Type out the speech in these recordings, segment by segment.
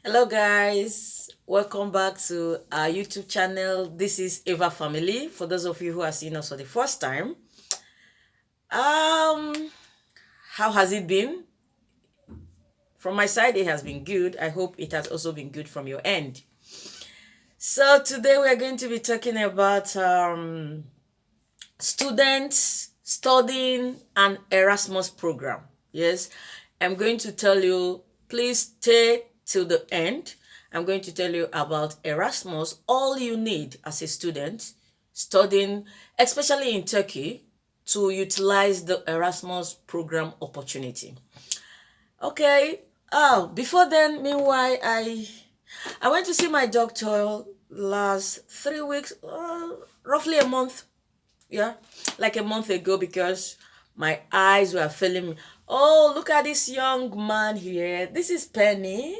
Hello guys, welcome back to our YouTube channel. This is Eva Family. For those of you who are seeing us for the first time, um, how has it been? From my side, it has been good. I hope it has also been good from your end. So today we are going to be talking about students studying an Erasmus program. Yes, I'm going to tell you, please stay till the end. I'm going to tell you about Erasmus, all you need as a student studying, especially in Turkey, to utilize the Erasmus program opportunity. Okay. Oh, before then, meanwhile, I went to see my doctor last 3 weeks, roughly a month. Yeah, like a month ago, because my eyes were failing me. Oh, look at this young man here. This is Penny.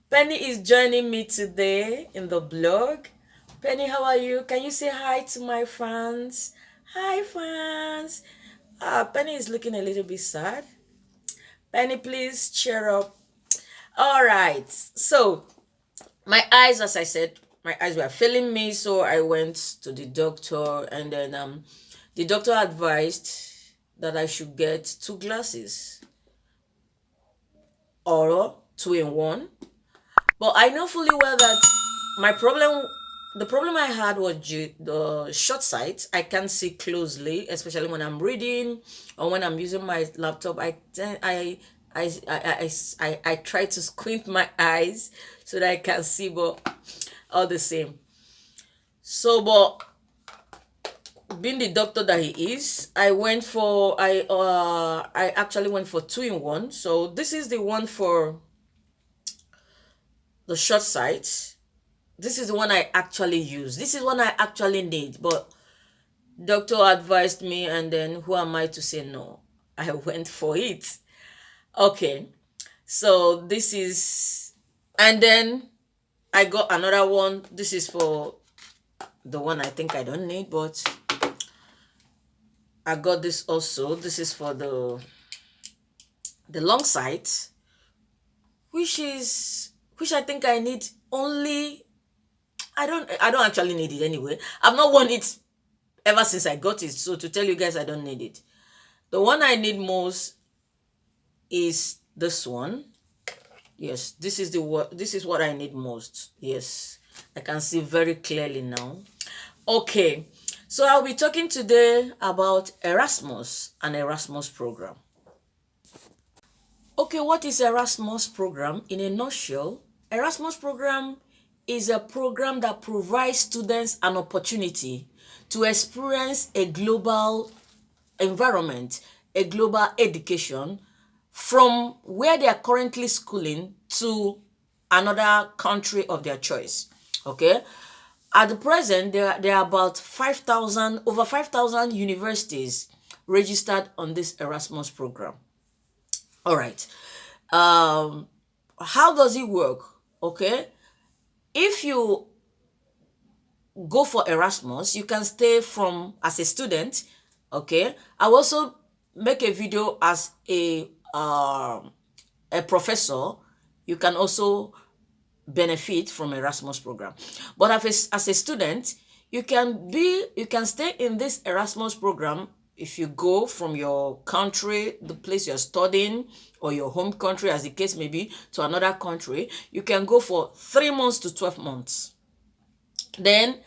Penny is joining me today in the blog. Penny, how are you? Can you say hi to my fans? Hi, fans. Penny is looking a little bit sad. Penny, please cheer up. All right. So, my eyes, as I said, my eyes were failing me. So, I went to the doctor, and then the doctor advised that I should get 2 glasses or 2 in 1. But I know fully well that my problem, the problem I had was the short sight. I can't see closely, especially when I'm reading or when I'm using my laptop. I try to squint my eyes so that I can see, but all the same. So, but being the doctor that he is, I actually went for 2 in 1. So this is the one for the short sight. This is the one I actually use. This is one I actually need. But doctor advised me, and then who am I to say no? I went for it. Okay. So this is, and then I got another one. This is for the one I think I don't need, but I got this also. This is for the long sight, which I think I need only. I don't actually need it anyway. I've not worn it ever since I got it. So to tell you guys, I don't need it. The one I need most is this one. Yes, this is what I need most. Yes, I can see very clearly now. Okay, so I'll be talking today about Erasmus and Erasmus program. Okay, what is Erasmus program? In a nutshell, Erasmus program is a program that provides students an opportunity to experience a global environment, a global education from where they are currently schooling to another country of their choice. Okay. At the present, there are about 5,000, over 5,000 universities registered on this Erasmus program. All right. How does it work? Okay. If you go for Erasmus, you can stay from as a student. Okay. I will also make a video as a professor. You can also benefit from Erasmus program. But as a student, you can stay in this Erasmus program. If you go from your country, the place you're studying, or your home country, as the case may be, to another country, you can go for 3 months to 12 months. Then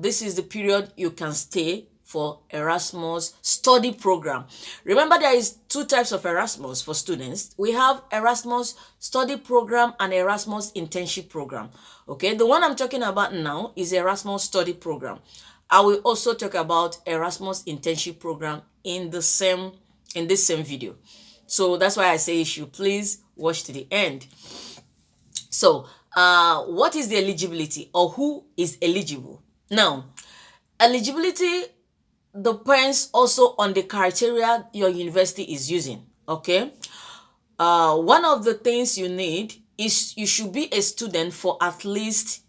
this is the period you can stay for Erasmus study program. Remember, there is 2 types of Erasmus for students. We have Erasmus study program and Erasmus internship program. Okay, the one I'm talking about now is Erasmus study program. I will also talk about Erasmus internship program in this same video. So that's why I say you should please watch to the end. So what is the eligibility, or who is eligible? Now, eligibility depends also on the criteria your university is using. Okay. One of the things you need is you should be a student for at least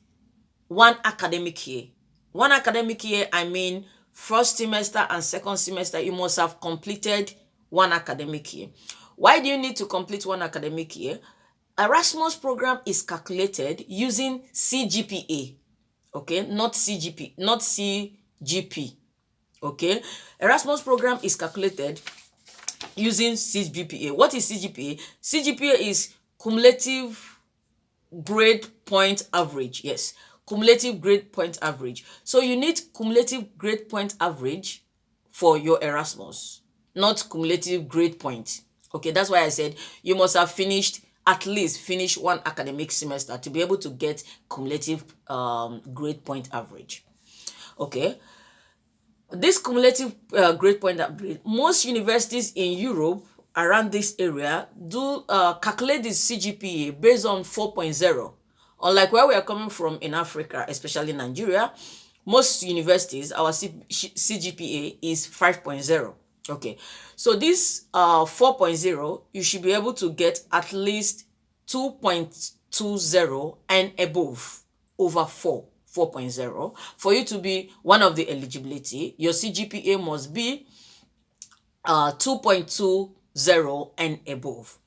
1 academic year. 1 academic year, I mean first semester and second semester, you must have completed 1 academic year. Why do you need to complete 1 academic year? Erasmus program is calculated using CGPA, okay, not CGP, not CGP, okay. Erasmus program is calculated using CGPA. What is CGPA? CGPA is cumulative grade point average. Yes, cumulative grade point average. So you need cumulative grade point average for your Erasmus, not cumulative grade point. Okay, that's why I said you must have finished, at least finish one academic semester to be able to get cumulative grade point average. Okay, this cumulative grade point average, most universities in Europe around this area do calculate this CGPA based on 4.0. Unlike where we are coming from in Africa, especially Nigeria, most universities, our CGPA is 5.0. Okay, so this 4.0, you should be able to get at least 2.20 and above over 4.0 for you to be one of the eligibility. Your CGPA must be 2.20 and above.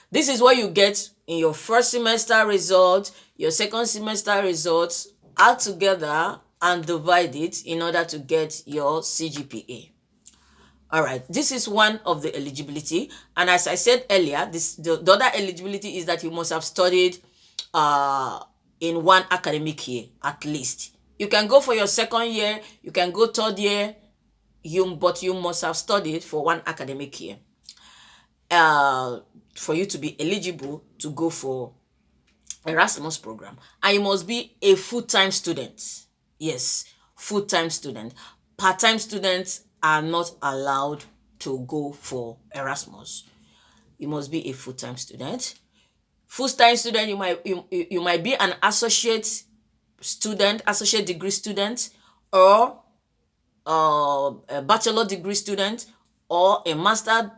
This is what you get in your first semester result, your second semester results, add together and divide it in order to get your CGPA. All right, this is one of the eligibility, and as I said earlier, the other eligibility is that you must have studied in one academic year at least. You can go for your second year, you can go third year, but you must have studied for one academic year for you to be eligible to go for Erasmus program. And you must be a full-time student. Yes, full-time student. Part-time students are not allowed to go for Erasmus. You must be a full-time student. Full-time student, you might be an associate student, associate degree student, or a bachelor degree student, or a master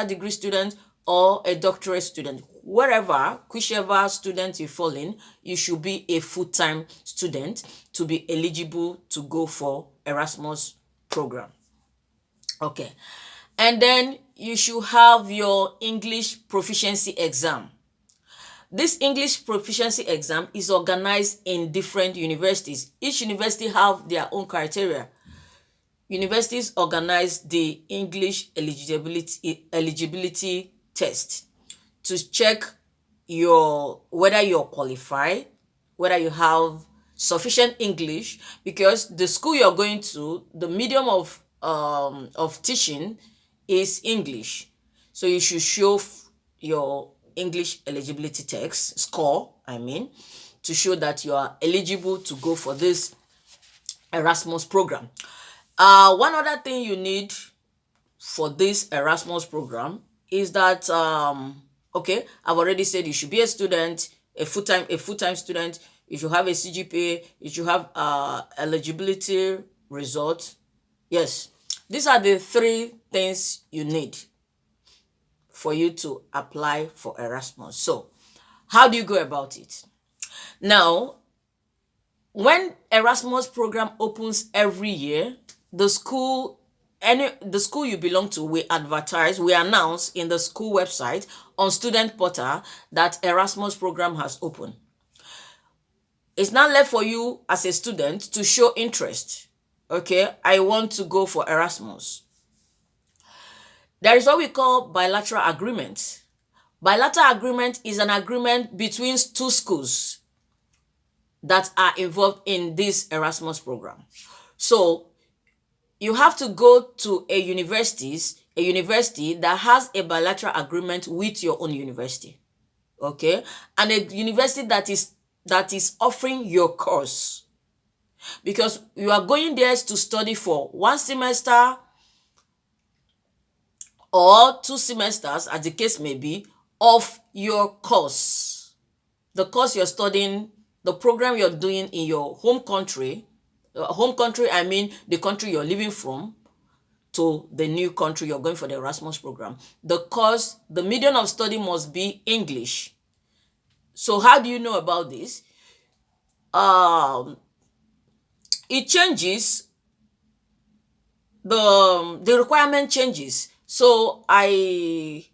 degree student, or a doctorate student. Whichever student you fall in, you should be a full-time student to be eligible to go for Erasmus program. Okay, and then you should have your English proficiency exam. This English proficiency exam is organized in different universities. Each university have their own criteria. Universities organize the English eligibility test to check whether you're qualified, whether you have sufficient English, because the school you're going to, the medium of teaching is English. So you should show your English eligibility test score, to show that you are eligible to go for this Erasmus program. One other thing you need for this Erasmus program is that okay, I've already said you should be a student, a full-time student. You should have a CGPA. You should have eligibility result. Yes, these are the three things you need for you to apply for Erasmus. So how do you go about it? Now, when Erasmus program opens every year, the school you belong to will announce in the school website on student portal that Erasmus program has opened. It's now left for you as a student to show interest. Okay, I want to go for Erasmus. There is what we call bilateral agreement. Bilateral agreement is an agreement between two schools that are involved in this Erasmus program. So you have to go to a university that has a bilateral agreement with your own university. Okay, and a university that is offering your course, because you are going there to study for one semester or 2 semesters, as the case may be, of your course. The course you're studying, the program you're doing in your home country, I mean the country you're living from, to the new country you're going for the Erasmus program. The course, the medium of study must be English. So how do you know about this? It changes, the requirement changes. So I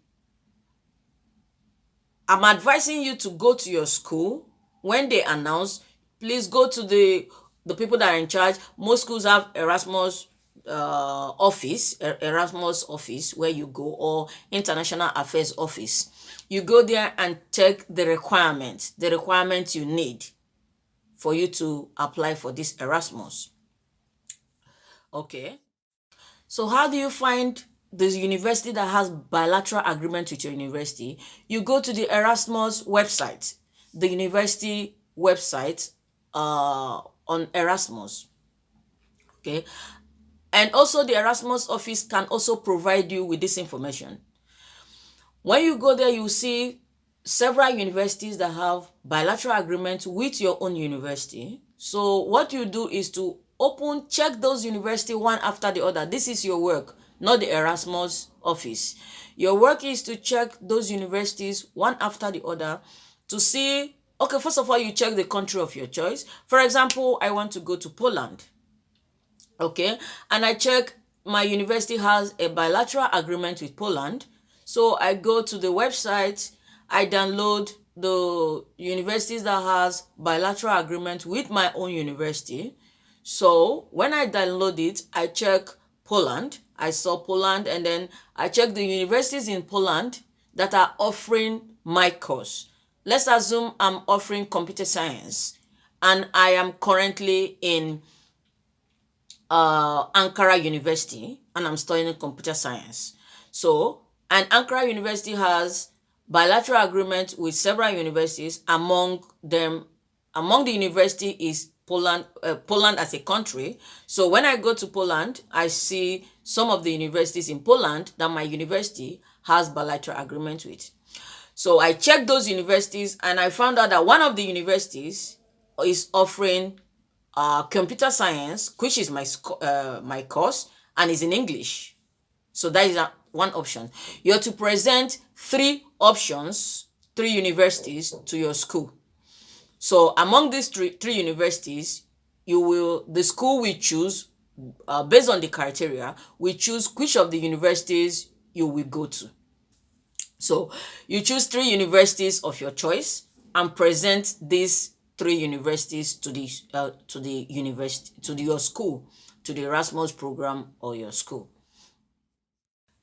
I'm advising you to go to your school when they announce. Please go to the people that are in charge. Most schools have Erasmus office, Erasmus office where you go, or international affairs office. You go there and check the requirements you need for you to apply for this Erasmus. Okay. So how do you find the university that has bilateral agreement with your university? You go to the Erasmus website, the university website on Erasmus. Okay. And also the Erasmus office can also provide you with this information. When you go there, you see several universities that have bilateral agreements with your own university. So what you do is to check those universities one after the other. This is your work, not the Erasmus office. Your work is to check those universities one after the other to see, okay, first of all, you check the country of your choice. For example, I want to go to Poland. Okay, and I check my university has a bilateral agreement with Poland. So I go to the website, I download the universities that has bilateral agreement with my own university. So when I download it, I check Poland. I saw Poland, and then I check the universities in Poland that are offering my course. Let's assume I'm offering computer science and I am currently in Ankara University and I'm studying computer science. So, and Ankara University has bilateral agreement with several universities. Among the university is Poland, Poland as a country. So when I go to Poland, I see some of the universities in Poland that my university has bilateral agreement with. So I checked those universities and I found out that one of the universities is offering computer science, which is my course, and is in English. So that is one option. You have to present three options, three universities to your school. So among these three universities, the school will choose, based on the criteria, we choose which of the universities you will go to. So you choose three universities of your choice and present these three universities to the university, to your school, to the Erasmus program or your school.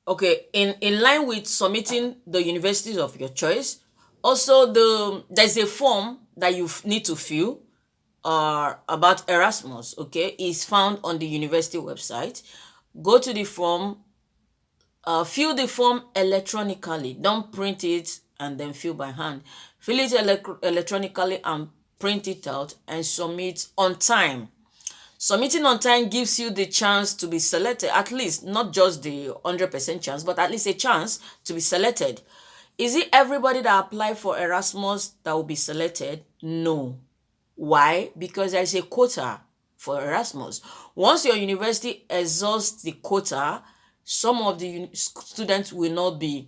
Okay, in line with submitting the universities of your choice, also there's a form that you need to fill about Erasmus. Okay, is found on the university website. Go to the form, fill the form electronically. Don't print it and then fill by hand. Fill it electronically and print it out and submit on time. Submitting on time gives you the chance to be selected, at least not just the 100% chance, but at least a chance to be selected. Is it everybody that apply for Erasmus that will be selected? No. Why? Because there is a quota for Erasmus. Once your university exhausts the quota, some of the students will not be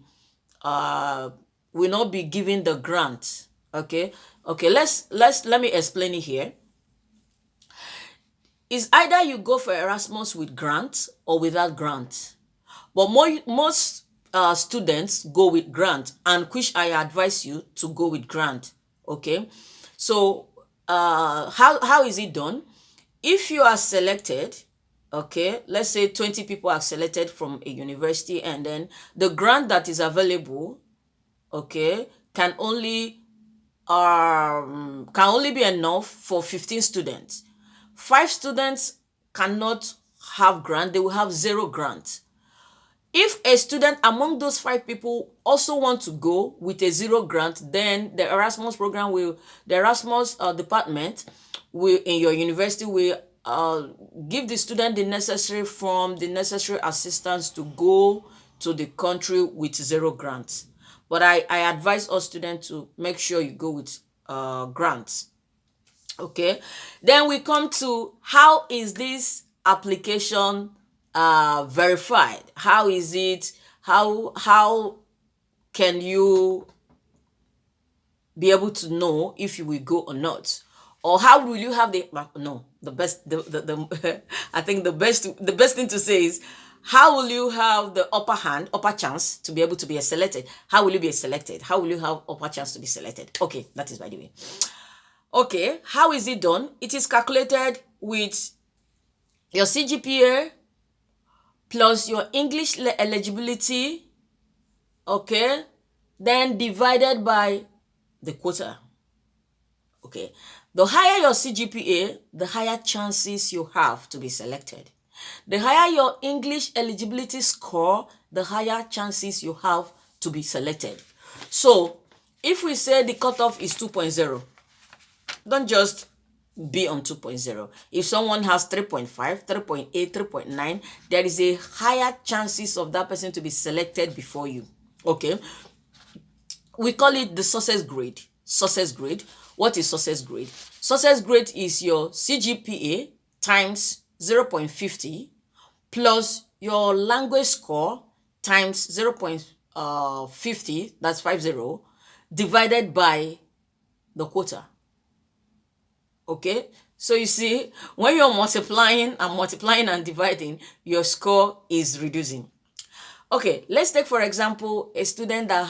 given the grant. Okay. Let me explain it here. It's either you go for Erasmus with grant or without grant. But most students go with grant, and which I advise you to go with grant. Okay. So how is it done? If you are selected, okay, let's say 20 people are selected from a university, and then the grant that is available, okay, can only be enough for 15 students. 5 students cannot have grant, they will have 0 grant. If a student among those 5 people also want to go with a 0 grant, then the Erasmus department will, in your university, will give the student the necessary form, the necessary assistance to go to the country with 0 grants. But I advise all students to make sure you go with grants. Okay, then we come to, how is this application verified? How is it, how can you be able to know if you will go or not? Or how will you have the best I think the best thing to say is, how will you have the upper chance to be able to be selected? How will you be selected? How will you have upper chance to be selected? Okay, that is by the way. Okay, how is it done? It is calculated with your CGPA plus your English eligibility, okay, then divided by the quota. Okay, the higher your CGPA, the higher chances you have to be selected. The higher your English eligibility score, the higher chances you have to be selected. So if we say the cutoff is 2.0, don't just be on 2.0. If someone has 3.5, 3.8, 3.9, there is a higher chances of that person to be selected before you. Okay, we call it the success grade. Success grade. What is success grade? Success grade is your CGPA times 0.50 plus your language score times 0.50, that's 50, divided by the quota. Okay, so you see, when you're multiplying and dividing, your score is reducing. Okay, let's take for example a student that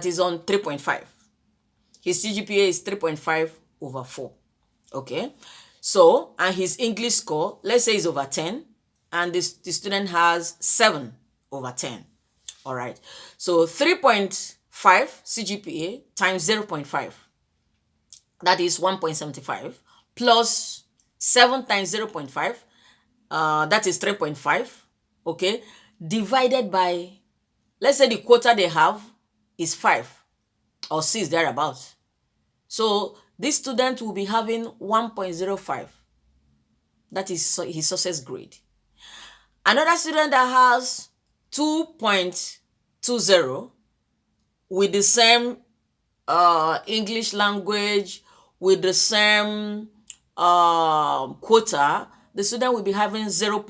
is on 3.5. His CGPA is 3.5 over 4. Okay, so and his English score, let's say, is over 10, and the student has 7 over 10. All right, so 3.5 CGPA times 0.5, that is 1.75, plus 7 times 0.5, that is 3.5. Okay, divided by, let's say the quota they have is 5 or 6 thereabouts. So this student will be having 1.05. That is his success grade. Another student that has 2.20 with the same English language, with the same quota, the student will be having less than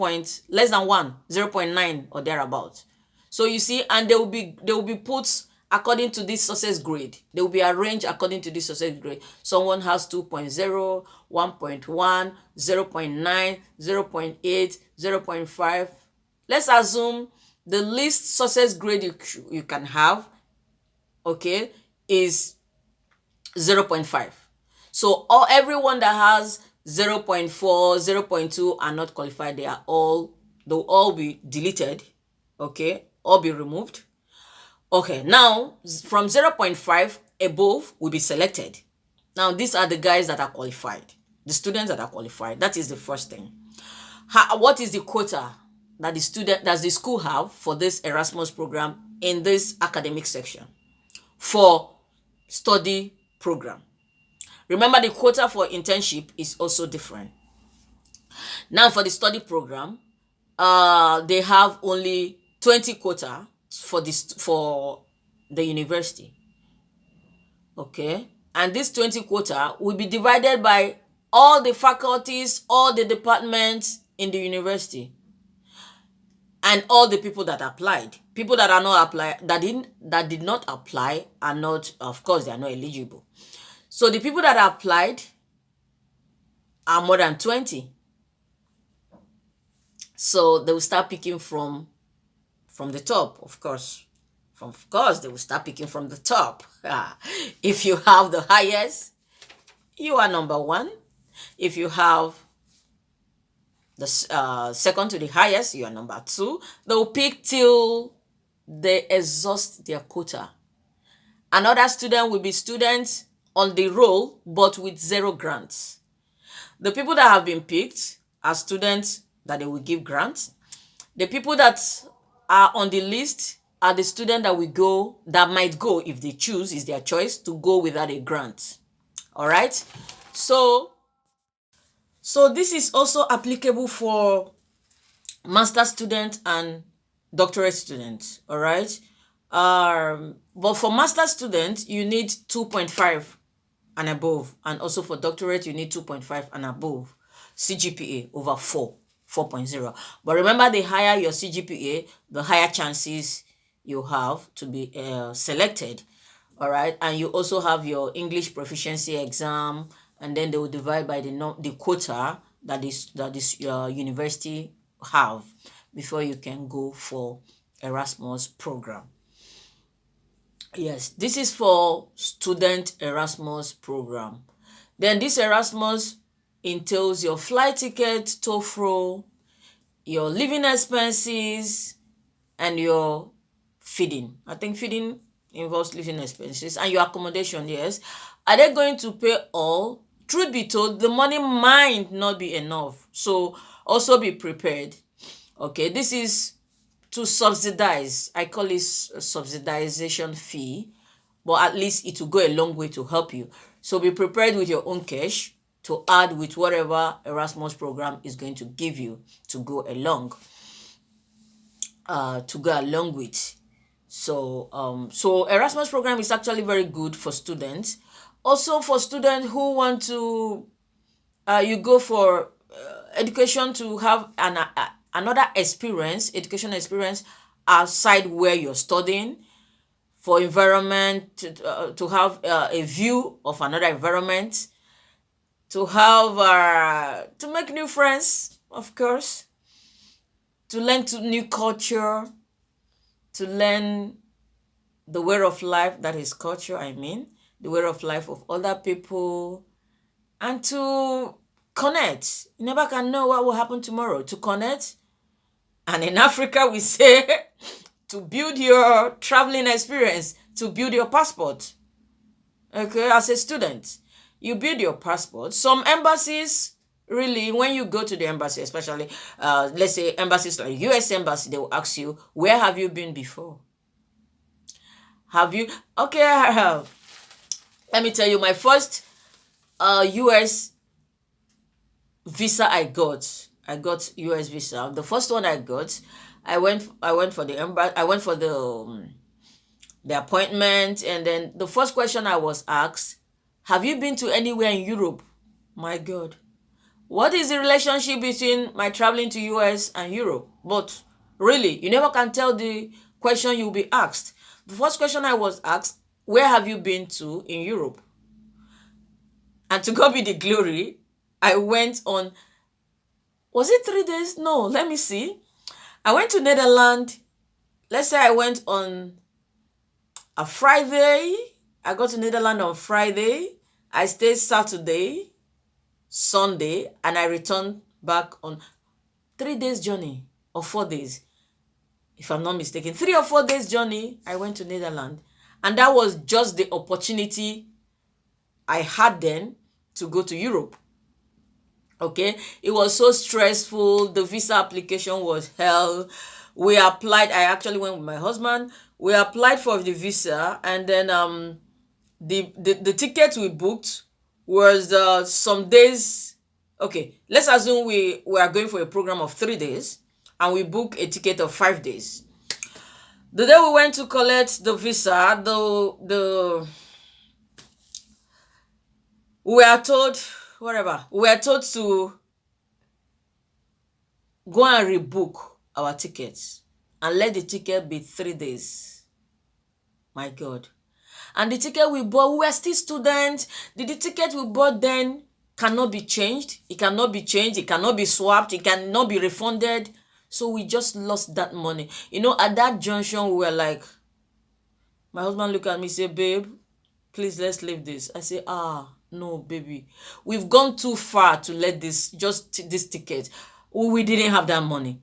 1, 0.9 or thereabouts. So you see, and they will be put according to this success grade. They will be arranged according to this success grade. Someone has 2.0, 1.1, 0.9, 0.8, 0.5. Let's assume the least success grade you can have, okay, is 0.5. So everyone that has 0.4, 0.2 are not qualified. They'll all be deleted, okay, all be removed. Okay, now from 0.5 above will be selected. Now these are the guys that are qualified, the students that are qualified. That is the first thing. What is the quota that the school have for this Erasmus program in this academic section for study program? Remember, the quota for internship is also different. Now for the study program, they have only 20 quota for the university. Okay, and this 20 quota will be divided by all the faculties, all the departments in the university, and all the people that applied. People that are not apply that did not apply are not, of course, they are not eligible. So the people that applied are more than 20. So they will start picking from the top, of course. Of course, they will start picking from the top. If you have the highest, you are number 1. If you have the second to the highest, you are number 2. They will pick till they exhaust their quota. Another student will be students on the roll, but with 0 grants. The people that have been picked are students that they will give grants. The people that are on the list are the students that might go, if they choose, is their choice to go without a grant. All right. So this is also applicable for master students and doctorate students. All right. But for master students, you need 2.5 and above, and also for doctorate, you need 2.5 and above CGPA over 4.0. But remember, the higher your CGPA, the higher chances you have to be selected. All right, and you also have your English proficiency exam, and then they will divide by the quota that is your university have. before you can go for Erasmus program. Yes, this is for student Erasmus program. Then this Erasmus entails your flight ticket, TOEFL, your living expenses, and your feeding. I think feeding involves living expenses and your accommodation, yes. Are they going to pay all? Truth be told, the money might not be enough. So also be prepared. Okay, this is to subsidize. I call it a subsidization fee, but at least it will go a long way to help you. So be prepared with your own cash to add with whatever Erasmus program is going to give you to go along. With. So Erasmus program is actually very good for students. Also for students who want to you go for education to have another experience, education experience outside where you're studying, for environment to have a view of another environment, to have to make new friends, of course, to learn to new culture, to learn the way of life, that is culture, I mean, the way of life of other people, and to connect. You never can know what will happen tomorrow. To connect. And in Africa, we say to build your traveling experience, to build your passport. Okay, as a student, you build your passport. Some embassies, really, when you go to the embassy, especially, let's say embassies like US embassy, they will ask you, where have you been before? Have you? Okay, let me tell you, my first US visa I got US visa. The first one I got, I went for the embassy. I went for the appointment, and then the first question I was asked, have you been to anywhere in Europe? My God, what is the relationship between my traveling to US and Europe? But really, you never can tell the question you'll be asked. The first question I was asked, where have you been to in Europe? And to God be the glory, I went on, was it 3 days? No, let me see. I went to Netherlands. Let's say I went on a Friday. I got to Netherlands on Friday. I stayed Saturday, Sunday, and I returned back on 3 days journey or 4 days. If I'm not mistaken, 3 or 4 days journey, I went to Netherlands. And that was just the opportunity I had then to go to Europe. Okay, it was so stressful. The visa application was hell. We applied. I actually went with my husband. We applied for the visa, and then the ticket we booked was some days. Okay, let's assume we are going for a program of 3 days, and we booked a ticket of 5 days. The day we went to collect the visa, we were told, whatever, we were told to go and rebook our tickets and let the ticket be 3 days. My God. And the ticket we bought, we were still students. The ticket we bought then cannot be changed. It cannot be changed. It cannot be swapped. It cannot be refunded. So we just lost that money. You know, at that junction, we were like, my husband looked at me and said, babe, please, let's leave this. I say, no, baby. We've gone too far to let this ticket. We didn't have that money.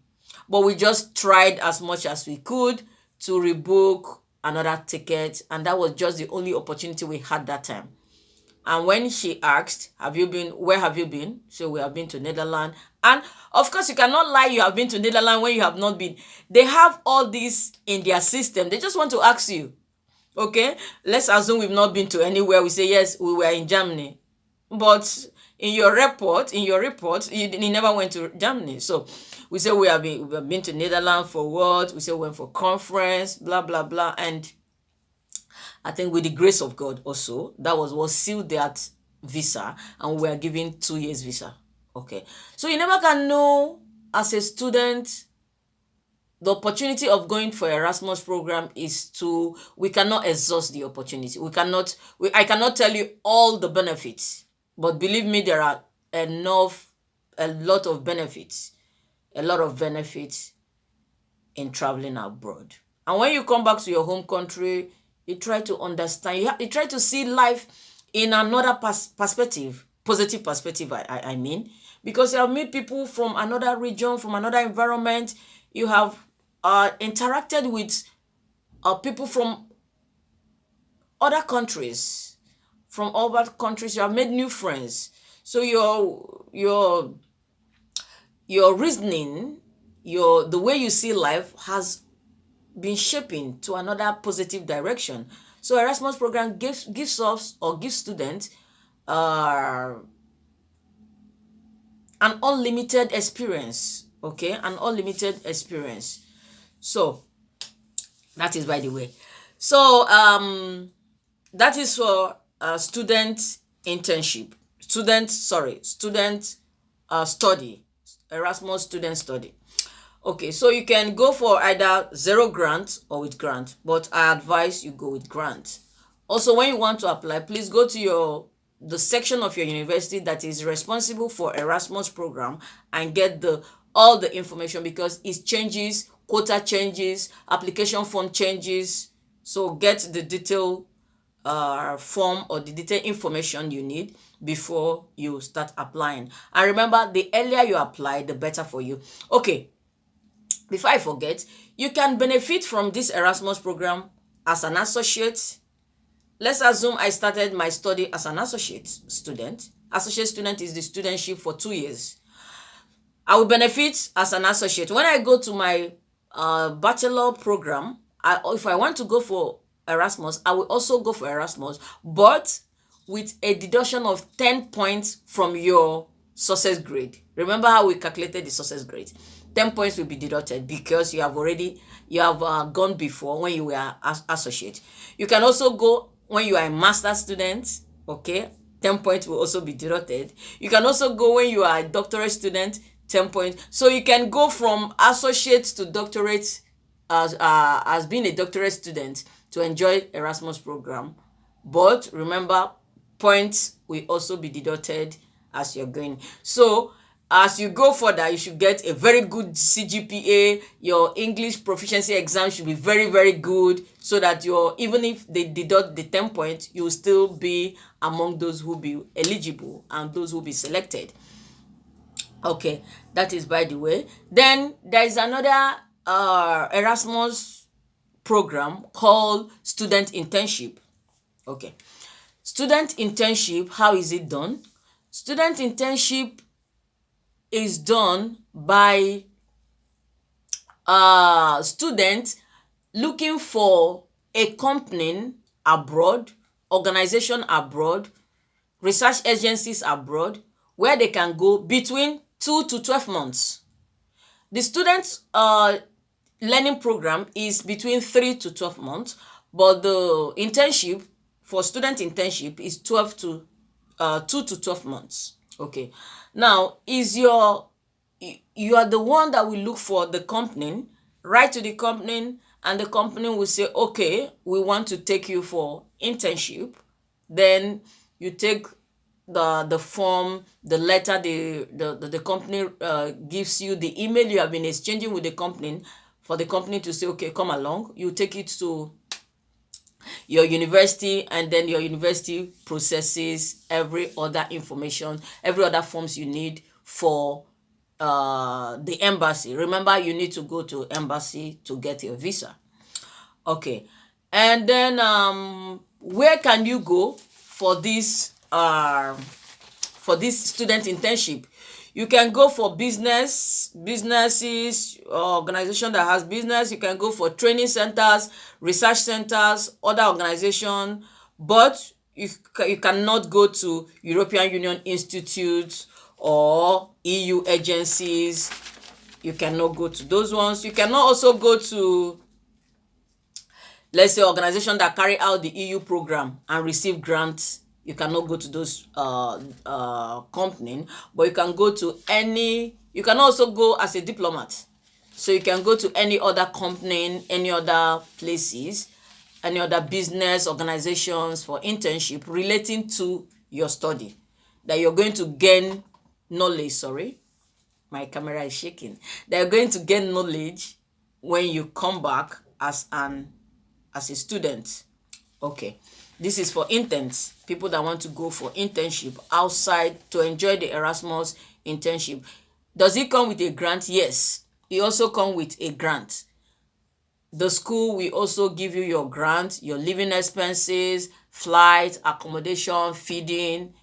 But we just tried as much as we could to rebook another ticket. And that was just the only opportunity we had that time. And when she asked, where have you been? So we have been to Netherlands. And of course, you cannot lie you have been to Netherlands when you have not been. They have all this in their system. They just want to ask you. Okay, let's assume we've not been to anywhere. We say, yes, we were in Germany. But in your report, you never went to Germany. So we say we have been to Netherlands for what? We say we went for conference, blah, blah, blah. And I think with the grace of God also, that was what sealed that visa. And we were given 2 years visa. Okay, so you never can know as a student. The opportunity of going for Erasmus program is we cannot exhaust the opportunity. I cannot tell you all the benefits, but believe me, there are a lot of benefits, in traveling abroad. And when you come back to your home country, you try to understand, you try to see life in another perspective, positive perspective, I mean, because you have met people from another region, from another environment. You have interacted with people from other countries, you have made new friends. So your reasoning, the way you see life has been shaping to another positive direction. So Erasmus program gives us, or gives students, uh, an unlimited experience. Okay, an unlimited experience. So that is by the way. So that is for student internship, student study, Erasmus student study. Okay, so you can go for either zero grant or with grant, but I advise you go with grant. Also, when you want to apply, please go to the section of your university that is responsible for Erasmus program and get all the information, because it changes, quota changes, application form changes. So get the detailed form or the detailed information you need before you start applying. And remember, the earlier you apply, the better for you. Okay, before I forget, you can benefit from this Erasmus program as an associate. Let's assume I started my study as an associate student. Associate student is the studentship for 2 years. I will benefit as an associate. When I go to my bachelor program, if I want to go for Erasmus, I will also go for Erasmus, but with a deduction of 10 points from your success grade. Remember how we calculated the success grade? 10 points will be deducted because you have gone before when you were associate. You can also go when you are a master student. Okay, 10 points will also be deducted. You can also go when you are a doctorate student, 10 points. So you can go from associate to doctorate as being a doctorate student to enjoy Erasmus program. But remember, points will also be deducted as you're going. So as you go further, you should get a very good CGPA. Your English proficiency exam should be very, very good, so that even if they deduct the 10 points, you will still be among those who be eligible and those who be selected. Okay, that is by the way. Then there is another Erasmus program called student internship. Okay, student internship, how is it done? Student internship is done by students looking for a company abroad, organization abroad, research agencies abroad, where they can go between 2 to 12 months. The students learning program is between 3 to 12 months, but the internship for student internship is 2 to 12 months. Okay, now you are the one that will look for the company, write to the company, and the company will say, okay, we want to take you for internship. Then you take the form, the letter the company gives you, the email you have been exchanging with the company, for the company to say, okay, come along. You take it to your university, and then your university processes every other information, every other forms you need for the embassy. Remember, you need to go to embassy to get your visa. Okay, and then where can you go for this student internship? You can go for businesses, organization that has business. You can go for training centers, research centers, other organization, but you cannot go to European Union institutes or EU agencies. You cannot go to those ones. You cannot also go to, let's say, organization that carry out the EU program and receive grants. You cannot go to those company, but you can go to you can also go as a diplomat. So you can go to any other company, any other places, any other business organizations for internship relating to your study, that you're going to gain knowledge. Sorry, my camera is shaking. That you're going to gain knowledge when you come back as a student. Okay, this is for interns, people that want to go for internship outside to enjoy the Erasmus internship. Does it come with a grant? Yes, it also come with a grant. The school will also give you your grant, your living expenses, flight, accommodation, feeding.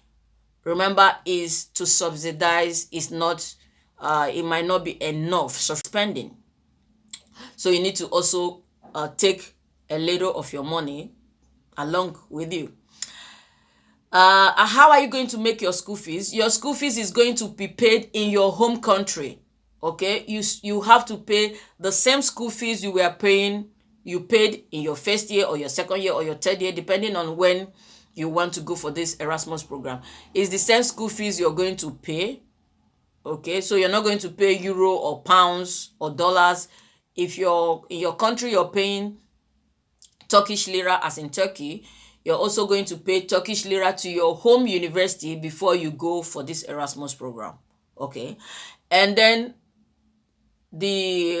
Remember, is to subsidize, is not it might not be enough spending. So you need to also take a little of your money along with you. How are you going to make your school fees? Your school fees is going to be paid in your home country. Okay, you have to pay the same school fees you paid in your first year or your second year or your third year, depending on when you want to go for this Erasmus program. It's the same school fees you're going to pay. Okay, so you're not going to pay euro or pounds or dollars. If you're in your country, you're paying Turkish lira, as in Turkey, you're also going to pay Turkish lira to your home university before you go for this Erasmus program. Okay, and then the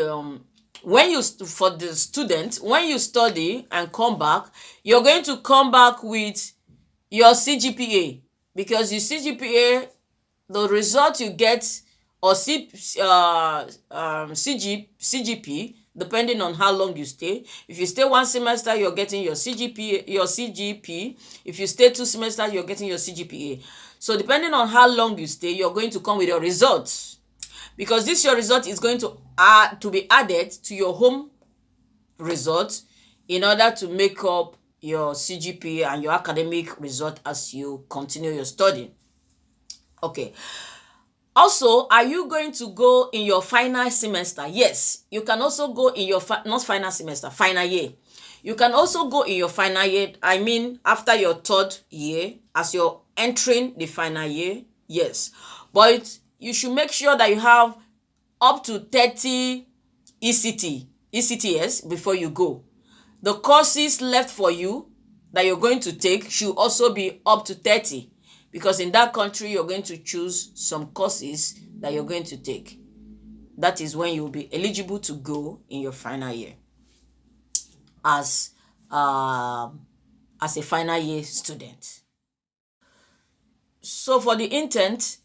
when you for the student, when you study and come back, you're going to come back with your CGPA, because your CGPA, the result you get, or CGP, depending on how long you stay. If you stay 1 semester, you're getting your CGP. If you stay 2 semesters, you're getting your CGPA. So depending on how long you stay, you're going to come with your results, because this your result is going to be added to your home result in order to make up your CGPA and your academic result as you continue your study. Okay. Also, are you going to go in your final semester? Yes, you can also go in your not final semester, final year. You can also go in your final year. I mean, after your third year, as you're entering the final year. Yes, but you should make sure that you have up to 30 ECTS before you go. The courses left for you that you're going to take should also be up to 30, because in that country you're going to choose some courses that you're going to take. That is when you'll be eligible to go in your final year as a final year student. So for the intent,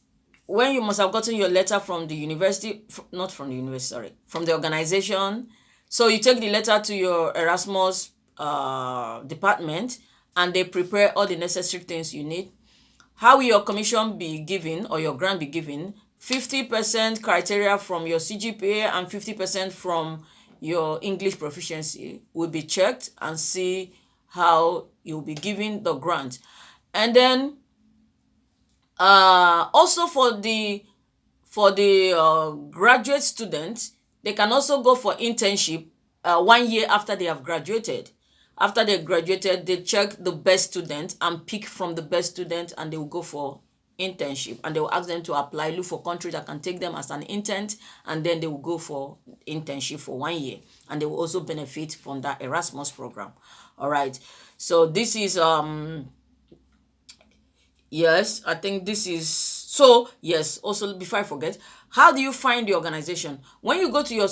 when you must have gotten your letter from the university, not from the university, sorry, from the organization. So you take the letter to your Erasmus department, and they prepare all the necessary things you need. How will your commission be given, or your grant be given? 50% criteria from your CGPA and 50% from your English proficiency will be checked and see how you'll be given the grant. And then also for the graduate students, they can also go for internship 1 year after they have graduated. After they graduated, they check the best student and pick from the best student, and they will go for internship, and they will ask them to apply, look for countries that can take them as an intern, and then they will go for internship for 1 year, and they will also benefit from that Erasmus program. All right, so this is yes, I think this is so. Yes, also before I forget, how do you find the organization? When you go to your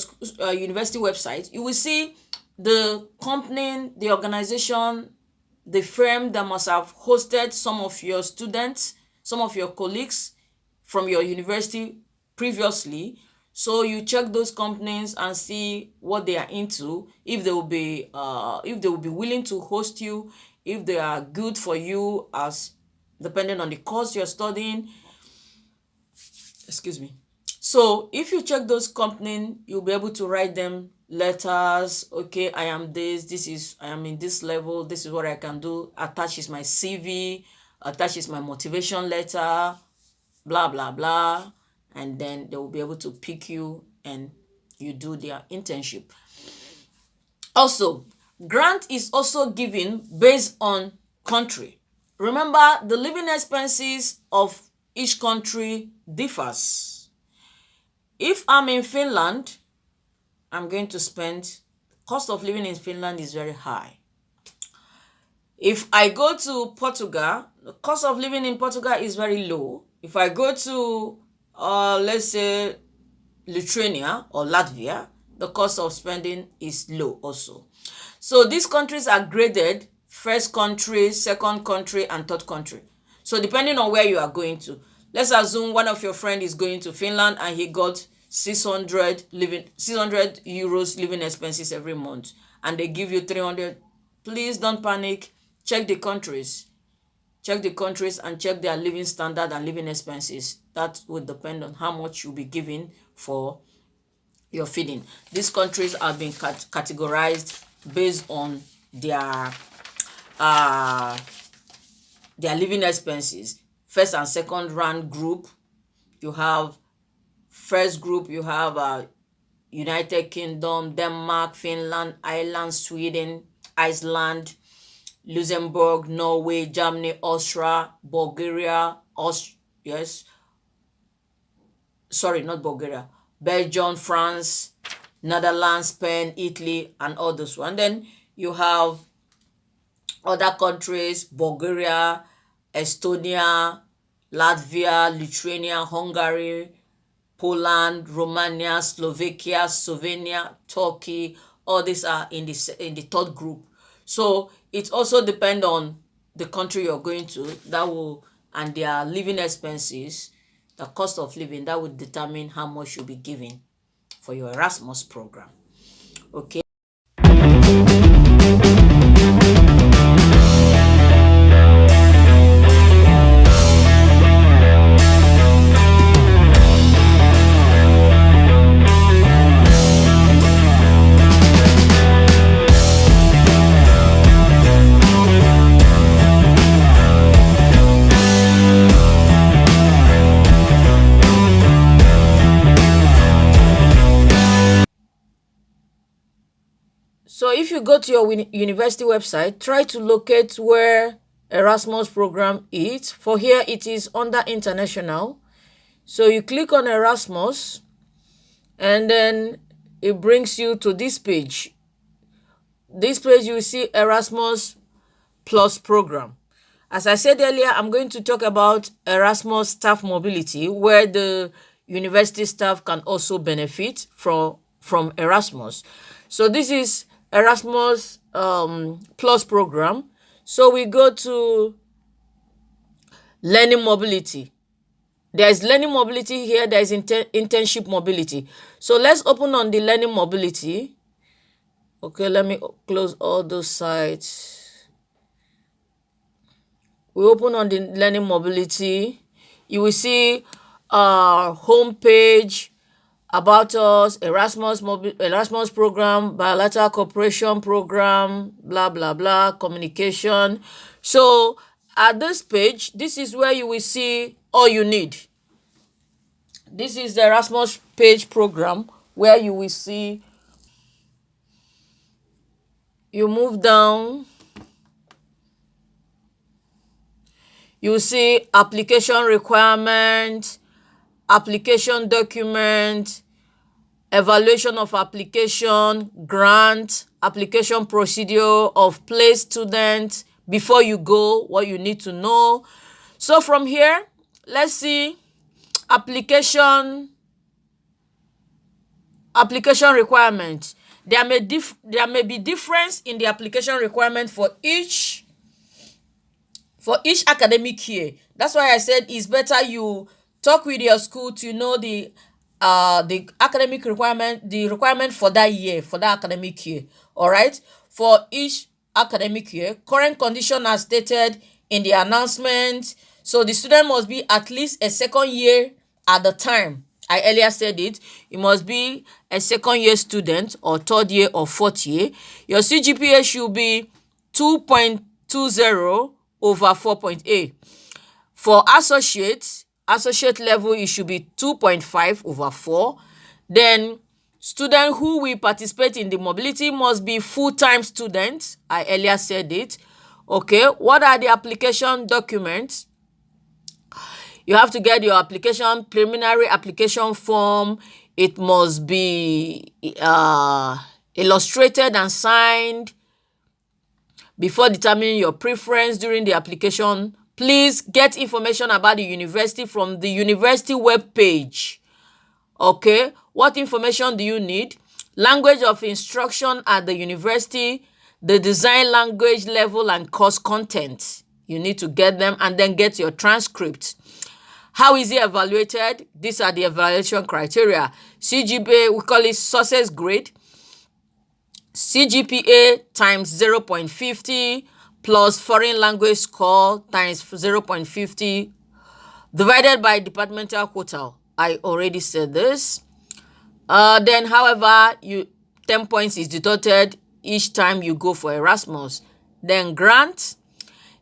university website, you will see the company, the organization, the firm that must have hosted some of your students, some of your colleagues from your university previously. So you check those companies and see what they are into, if they will be willing to host you, if they are good for you, as depending on the course you're studying. Excuse me. So if you check those companies, you'll be able to write them letters. Okay, I am in this level, this is what I can do. Attach is my CV, attach is my motivation letter, blah blah blah, and then they will be able to pick you and you do their internship. Also, grant is also given based on country. Remember, the living expenses of each country differs. If I'm in Finland, I'm going to spend, cost of living in Finland is very high. If I go to Portugal, the cost of living in Portugal is very low. If I go to let's say Lithuania or Latvia, the cost of spending is low also. So these countries are graded: first country, second country, and third country. So depending on where you are going to, let's assume one of your friend is going to Finland and he got 600 euros living expenses every month, and they give you 300. Please don't panic. Check the countries. Check the countries and check their living standard and living expenses. That will depend on how much you'll be giving for your feeding. These countries have been categorized based on uh their living expenses. First and second rank group, you have first group, you have United Kingdom, Denmark, Finland, Ireland, Sweden, Iceland, Luxembourg, Norway, Germany, Austria, Bulgaria, yes, sorry, not Bulgaria, Belgium, France, Netherlands, Spain, Italy, and others. And then you have other countries: Bulgaria, Estonia, Latvia, Lithuania, Hungary, Poland, Romania, Slovakia, Slovenia, Turkey. All these are in the third group. So it also depends on the country you're going to, that will, and their living expenses, the cost of living, that will determine how much you'll be giving for your Erasmus program. Okay. So if you go to your university website, try to locate where Erasmus program is. For here, it is under international. So you click on Erasmus, and then it brings you to this page. This page, you will see Erasmus Plus program. As I said earlier, I'm going to talk about Erasmus staff mobility, where the university staff can also benefit from Erasmus. So this is Erasmus Plus program. So we go to learning mobility. There is learning mobility here. There is internship mobility. So let's open on the learning mobility. Okay, let me close all those sites. We open on the learning mobility. You will see home page, about us, Erasmus program, bilateral cooperation program, blah blah blah, communication. So at this page, this is where you will see all you need. This is the Erasmus page program, where you will see, you move down, you see application requirement, application document, evaluation of application, grant, application procedure of place student, before you go, what you need to know. So from here, let's see application requirement. There may be difference in the application requirement for each academic year. That's why I said it's better you talk with your school to know the academic requirement, the requirement for that year, for that academic year. All right, for each academic year, current condition as stated in the announcement. So the student must be at least a second year at the time. I earlier said it. You must be a second year student, or third year, or fourth year. Your CGPA should be 2.20 over 4.8. For associate level, it should be 2.5 over 4. Then student who will participate in the mobility must be full-time students. I earlier said it. Okay, what are the application documents? You have to get your preliminary application form. It must be illustrated and signed. Before determining your preference during the application, please get information about the university from the university web page. Okay, what information do you need? language of instruction at the university, the design language level and course content. You need to get them and then get your transcript. How is it evaluated? These are the evaluation criteria. CGPA, we call it success grade. CGPA times 0.50 plus foreign language score times 0.50 divided by departmental quota. I already said this. Then, however, 10 points is deducted each time you go for Erasmus. Then grant.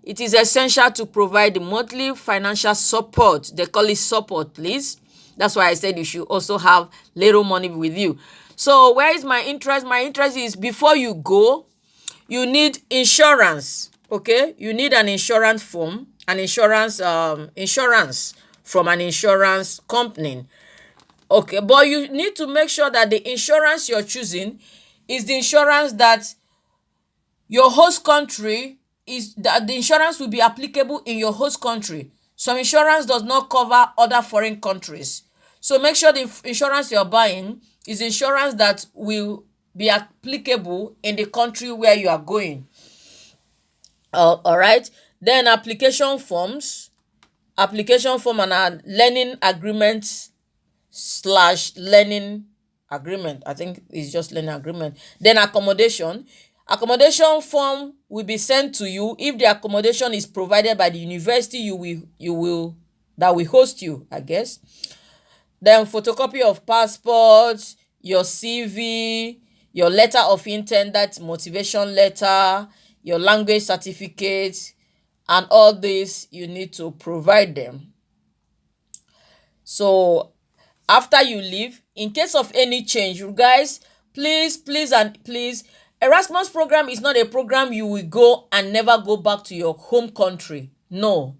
It is essential to provide the monthly financial support. They call it support, please. That's why I said you should also have little money with you. So where is my interest? My interest is before you go, you need insurance. Okay, you need an insurance form, an insurance from an insurance company. Okay, but you need to make sure that the insurance you're choosing is the insurance that your host country is, that the insurance will be applicable in your host country. Some insurance does not cover other foreign countries. So make sure the insurance you're buying is insurance that will be applicable in the country where you are going. All right. Then application form and a learning agreement / learning agreement. I think it's just learning agreement. Then accommodation form will be sent to you if the accommodation is provided by the university you will that will host you, I guess. Then photocopy of passport, your CV, your letter of intent, that motivation letter, your language certificate, and all this you need to provide them. So after you leave, in case of any change, you guys, please, Erasmus program is not a program you will go and never go back to your home country. No.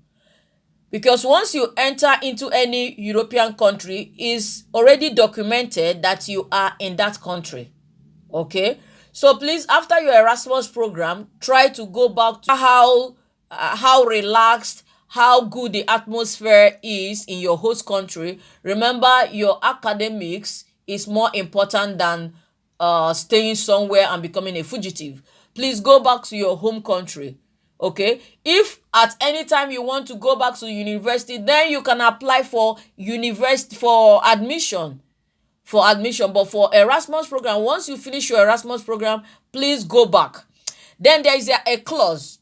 Because once you enter into any European country, it's already documented that you are in that country. Okay? So please, after your Erasmus program, try to go back to how relaxed, how good the atmosphere is in your host country. Remember, your academics is more important than staying somewhere and becoming a fugitive. Please go back to your home country. Okay, if at any time you want to go back to university, then you can apply for university for admission. But for Erasmus program, once you finish your Erasmus program, please go back. Then there is a clause.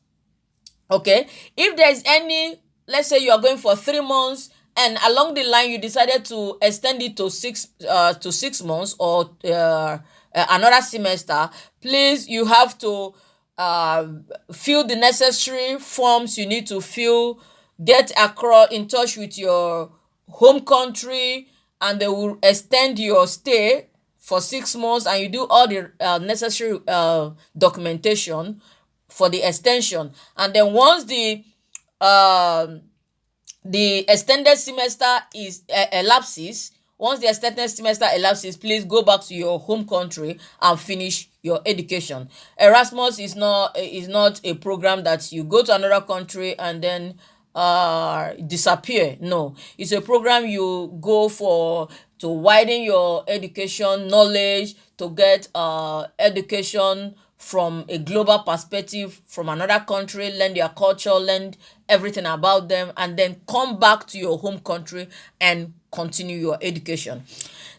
Okay, if there is any, let's say you are going for 3 months and along the line you decided to extend it to 6 months or another semester, please, you have to fill the necessary forms you need to fill, get in touch with your home country, and they will extend your stay for 6 months, and you do all the necessary documentation for the extension. And then once the extended semester is elapses, please go back to your home country and finish your education. Erasmus is not a program that you go to another country and then disappear. No, it's a program you go for to widen your education knowledge, to get education from a global perspective, from another country, learn their culture, learn everything about them, and then come back to your home country and continue your education.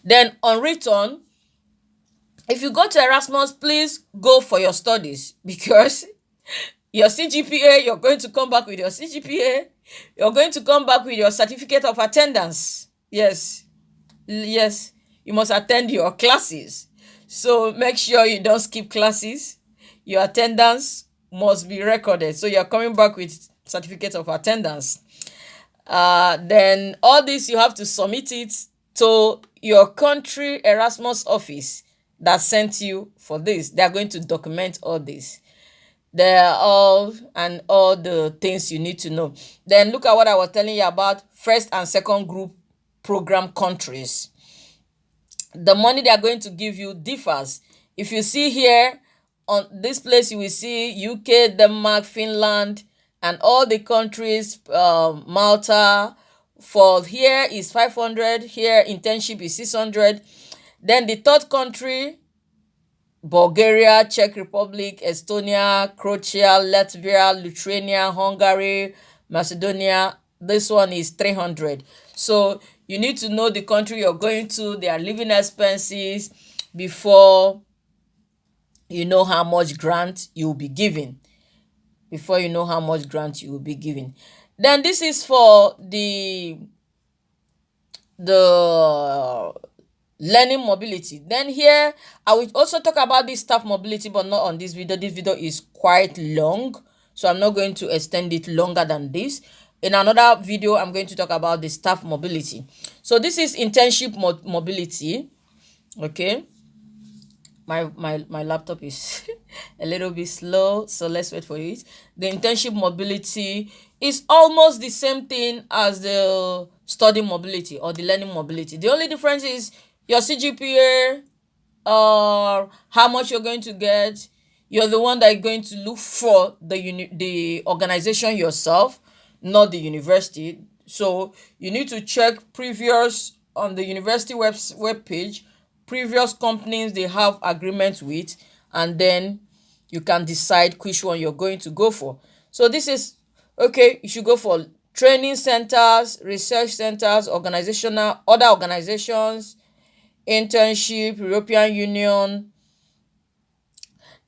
Then on return, if you go to Erasmus, please go for your studies, because your CGPA, you're going to come back with your CGPA, you're going to come back with your certificate of attendance. Yes, you must attend your classes. So make sure you don't skip classes. Your attendance must be recorded. So you're coming back with certificate of attendance. Then all this, you have to submit it to your country Erasmus office that sent you for this. They are going to document all this. They're all the things you need to know. Then look at what I was telling you about first and second group program countries. The money they are going to give you differs. If you see here on this place, you will see UK, Denmark, Finland, and all the countries, Malta. For here is 500, here internship is 600. Then the third country Bulgaria, Czech Republic, Estonia, Croatia, Latvia, Lithuania, Hungary, Macedonia. This one is 300. So you need to know the country you're going to, their living expenses, before you know how much grant you'll be given. Before you know how much grant you will be given. Then this is for the learning mobility. Then here I will also talk about this staff mobility, but not on this video. This video is quite long, so I'm not going to extend it longer than this. In another video, I'm going to talk about the staff mobility. So this is internship mobility. Okay, my laptop is a little bit slow, so let's wait for it. The internship mobility is almost the same thing as the study mobility or the learning mobility. The only difference is your CGPA, or how much you're going to get. You're the one that is going to look for the organization yourself, not the university. So you need to check previous on the university web page, previous companies they have agreements with, and then you can decide which one you're going to go for. So this is okay. You should go for training centers, research centers, other organizations, internship, European Union.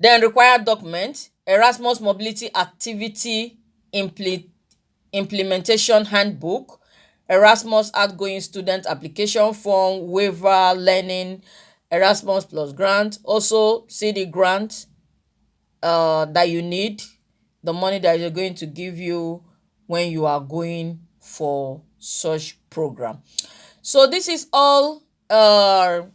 Then required document, Erasmus Mobility Activity Implementation Handbook, Erasmus Outgoing Student Application Form, Waiver, Learning, Erasmus Plus Grant. Also see the grant that you need, the money that you're going to give you when you are going for such program. So this is all about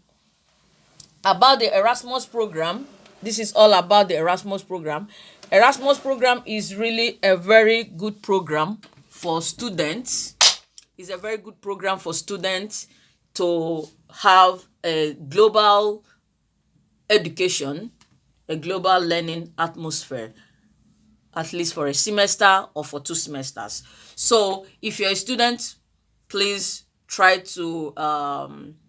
the Erasmus program. This is all about the Erasmus program. Erasmus program is really a very good program for students. It's a very good program for students to have a global education, a global learning atmosphere, at least for a semester or for 2 semesters. So if you're a student, please try to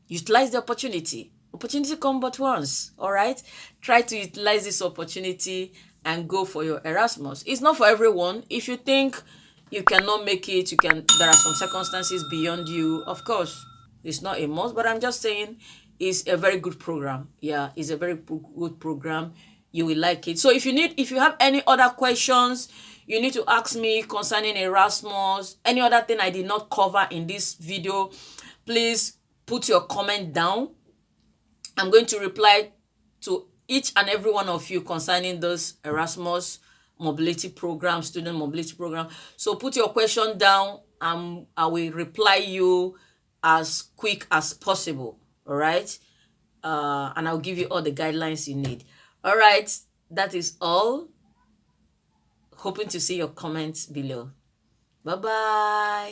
utilize the opportunity. Opportunity come but once, all right? Try to utilize this opportunity and go for your Erasmus. It's not for everyone. If you think you cannot make it, there are some circumstances beyond you, of course, it's not a must, but I'm just saying it's a very good program. Yeah, it's a very good program. You will like it. So if you have any other questions, you need to ask me concerning Erasmus, any other thing I did not cover in this video, please put your comment down. I'm going to reply to each and every one of you concerning this Erasmus mobility program, student mobility program. So put your question down. I will reply you as quick as possible. All right. And I'll give you all the guidelines you need. All right. That is all. Hoping to see your comments below. Bye-bye.